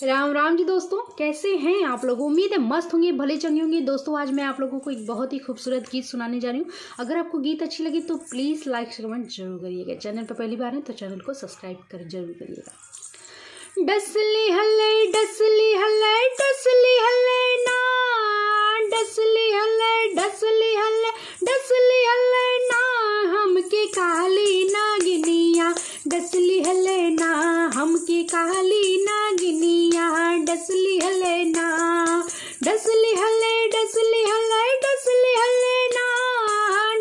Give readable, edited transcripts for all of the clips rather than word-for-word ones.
राम राम जी दोस्तों, कैसे हैं आप लोग। उम्मीद है मस्त होंगे, भले चंगे होंगे। दोस्तों आज मैं आप लोगों को एक बहुत ही खूबसूरत गीत सुनाने जा रही हूँ। अगर आपको गीत अच्छी लगी तो प्लीज़ लाइक कमेंट जरूर करिएगा। चैनल पर पहली बार है तो चैनल को सब्सक्राइब कर जरूर करिएगा। डसली हल्ले डसली हल्ले डसली हल्ले ना, डसली हल्ले डसली हल्ले डसली हल्ले ना, हमके काली नागिनिया डसली हल्ले ना, हमके काली नागिनिया डसली हल्ले ना, डसली हल्ले डसली हल्ले डसली हल्ले ना,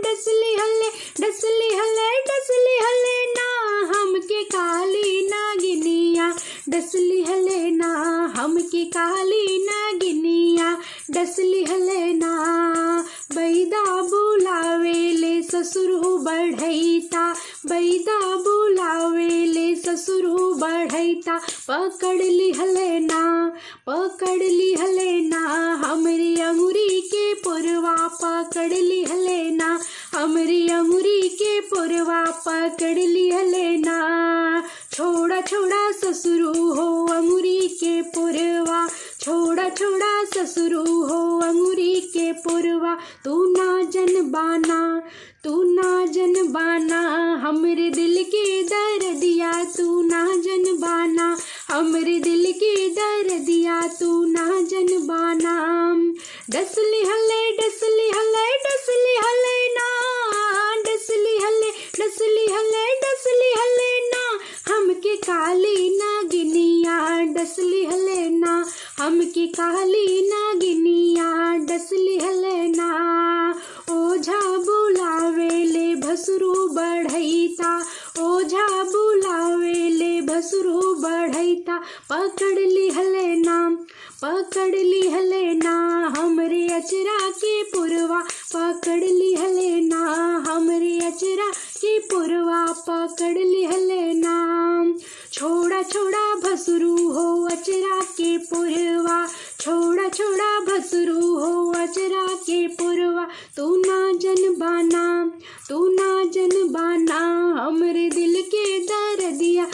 डसली हल्ले डसली हल्ले डसली हल्ले ना, हमके काली नागिनिया डसली हल्ले ना, हमके काली नागिनिया डसली हल्ले ना। बैदा बुलावेले ससुर बढ़ैता, बैदा बुलावेले ससुर बढ़ैता, पकड़ ली हले ना, पकड़ ली हले ना, हमरी अंगुरी के पुरवा पकड़ ली हले ना, हमरी अंगुरी के पुरवा पकड़ ली हले ना। छोड़ा छोड़ा ससुरु हो अंगुरी के पुरवा, छोड़ा छोड़ा ससुरु हो अंगुरी के पुरवा, तू ना जन बाना, तू ना जन बाना, हमरे दिल के दर्दिया तू ना जन बाना, हमरे दिल के दर्दिया तू ना जन बाना। डसली हल्ले डसली हल्ले डसली हल्ले ना, डसली हल्ले डसली हल्ले डसली हल्ले ना, हमके काली नागिनिया डसली हल्ले ना, हमके काली नागिनिया डसली हल्ले ना। ओझा बुलावेले भसुरु बढ़ैता, ओझा बुलावेले भसुरु बढ़ैता, पकड़ ली हले ना, पकड़ ली हले ना, हमरे अचरा के पुरवा पकड़ ली हले ना, हमरे अचरा के पुरवा पकड़ ली हले ना। छोड़ा छोड़ा भसुरु हो अचरा के पुरवा, छोड़ा छोड़ा भसुरु हो अचरा के पुरवा, तू ना जन बाना, तू ना जन बाना, हमरे दिल के दर्दिया